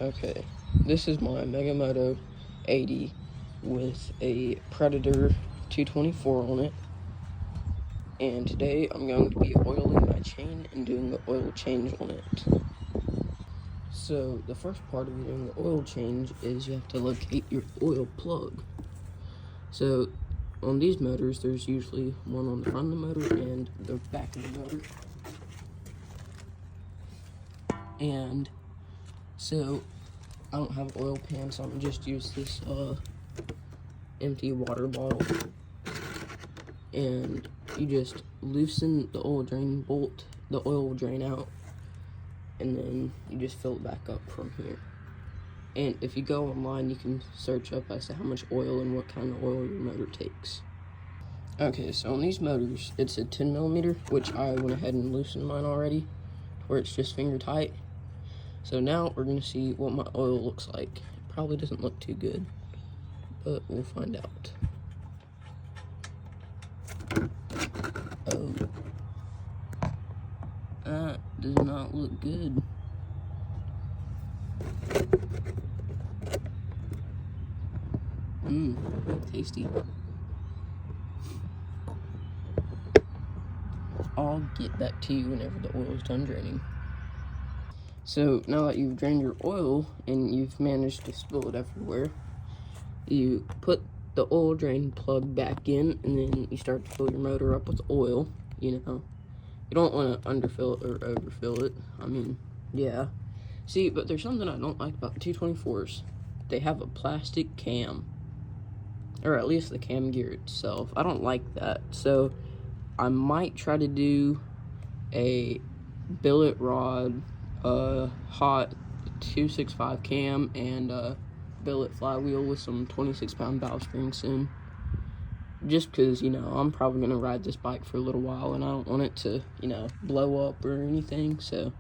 Okay, this is my Megamoto 80 with a Predator 224 on it, and today I'm going to be oiling my chain and doing the oil change on it. So the first part of doing the oil change is you have to locate your oil plug. So on these motors, there's usually one on the front of the motor and the back of the motor. And so I don't have oil pan, so I'm gonna just use this empty water bottle. And you just loosen the oil drain bolt, the oil will drain out, and then you just fill it back up from here. And if you go online, you can search up as to how much oil and what kind of oil your motor takes. Okay, so on these motors, it's a 10 millimeter, which I went ahead and loosened mine already, where it's just finger tight. So now we're gonna see what my oil looks like. It probably doesn't look too good, but we'll find out. Oh, that does not look good. Tasty. I'll get back to you whenever the oil is done draining. So now that you've drained your oil and you've managed to spill it everywhere, you put the oil drain plug back in, and then you start to fill your motor up with oil. You don't want to underfill it or overfill it. I mean, yeah. See, but there's something I don't like about the 224s. They have a plastic cam, or at least the cam gear itself. I don't like that, so I might try to do a billet rod, hot 265 cam, and billet flywheel with some 26-pound valve springs soon. Just because, I'm probably going to ride this bike for a little while, and I don't want it to, blow up or anything, so,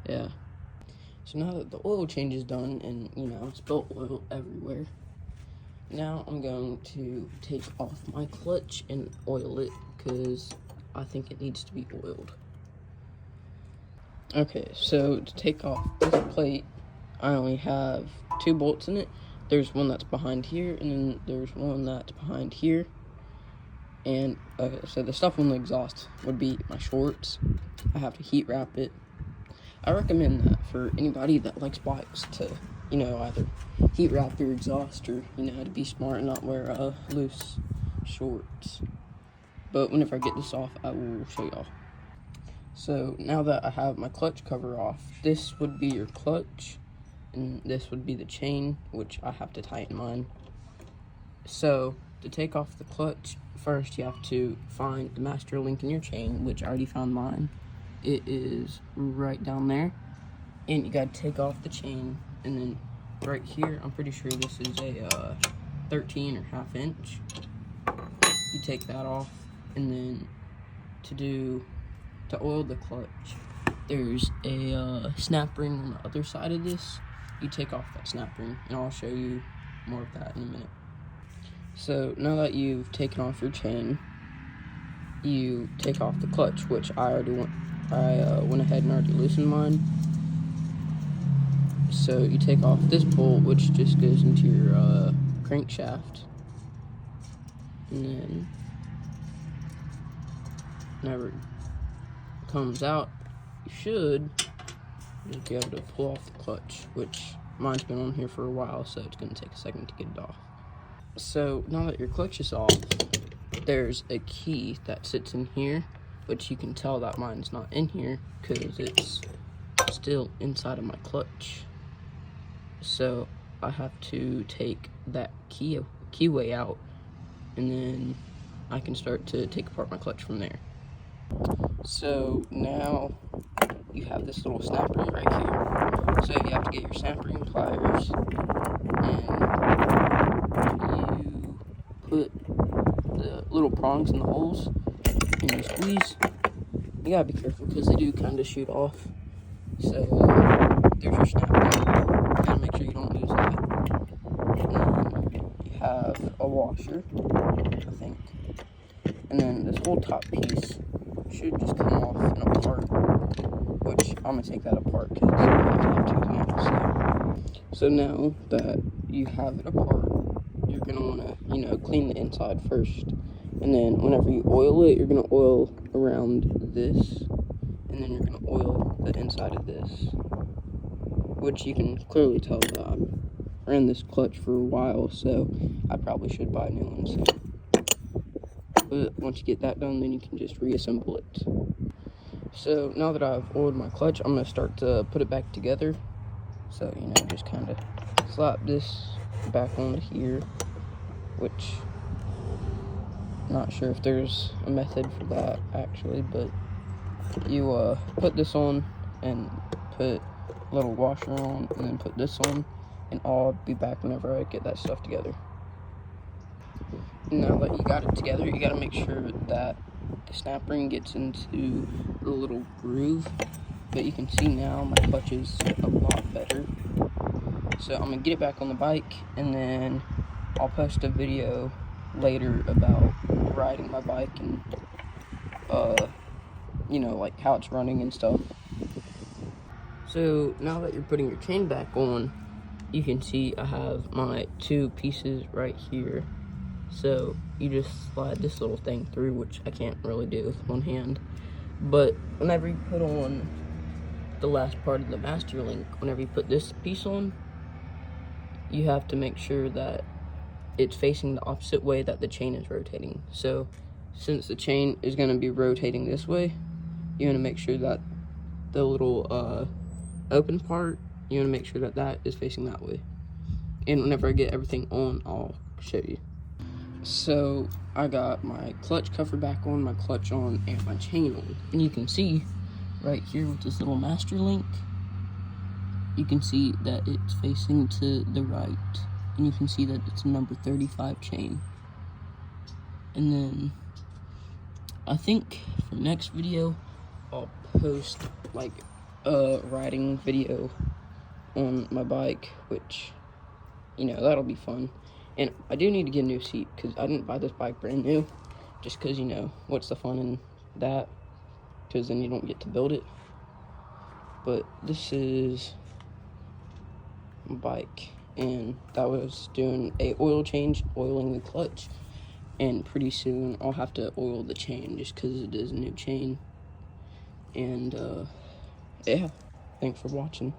yeah. So now that the oil change is done, and, spilled oil everywhere, now I'm going to take off my clutch and oil it, because I think it needs to be oiled. Okay, so to take off this plate, I only have 2 bolts in it. There's one that's behind here, and then there's one that's behind here. And so the stuff on the exhaust would be my shorts. I have to heat wrap it. I recommend that for anybody that likes bikes to, either heat wrap your exhaust or, to be smart and not wear loose shorts. But whenever I get this off, I will show y'all. So now that I have my clutch cover off, this would be your clutch, and this would be the chain, which I have to tighten mine. So to take off the clutch, first you have to find the master link in your chain, which I already found mine. It is right down there, and you gotta take off the chain, and then right here, I'm pretty sure this is a 13 or ½ inch. You take that off, and then to oil the clutch, there's a snap ring on the other side of this. You take off that snap ring, and I'll show you more of that in a minute. So now that you've taken off your chain, you take off the clutch, which I went ahead and already loosened mine. So you take off this bolt, which just goes into your crankshaft, and then whenever it comes out, you should just be able to pull off the clutch, which mine's been on here for a while, so it's going to take a second to get it off. So now that your clutch is off, there's a key that sits in here, which you can tell that mine's not in here because it's still inside of my clutch. So I have to take that keyway out, and then I can start to take apart my clutch from there. So now you have this little snap ring right here. So you have to get your snap ring pliers, and you put the little prongs in the holes, and you squeeze. You gotta be careful because they do kind of shoot off. So there's your snap ring. You gotta make sure you don't lose that. And then you have a washer, I think. And then this whole top piece should just come off and apart, which I'm gonna take that apart because I have 2 hands. So So now that you have it apart, you're gonna wanna, clean the inside first. And then whenever you oil it, you're gonna oil around this, and then you're gonna oil the inside of this, which you can clearly tell that I ran this clutch for a while, so I probably should buy new ones. But once you get that done, then you can just reassemble it. So now that I've oiled my clutch, I'm gonna start to put it back together. So, just kind of slap this back onto here, which, not sure if there's a method for that actually, but you put this on and put a little washer on, and then put this on, and I'll be back whenever I get that stuff together. Now that you got it together, you got to make sure that the snap ring gets into the little groove. But you can see now my clutch is a lot better. So I'm gonna get it back on the bike, and then I'll post a video later about riding my bike and like how it's running and stuff. So now that you're putting your chain back on, you can see I have my 2 pieces right here. So you just slide this little thing through, which I can't really do with one hand. But whenever you put on the last part of the master link, whenever you put this piece on, you have to make sure that it's facing the opposite way that the chain is rotating. So since the chain is going to be rotating this way, you want to make sure that the little open part, you want to make sure that that is facing that way. And whenever I get everything on, I'll show you. So I got my clutch cover back on, my clutch on, and my chain on. And you can see right here with this little master link, you can see that it's facing to the right. And you can see that it's a number 35 chain. And then I think for next video, I'll post like a riding video on my bike, which, that'll be fun. And I do need to get a new seat, because I didn't buy this bike brand new, just because, what's the fun in that? Because then you don't get to build it. But this is my bike, and that was doing a oil change, oiling the clutch, and pretty soon I'll have to oil the chain, just because it is a new chain. And yeah, thanks for watching.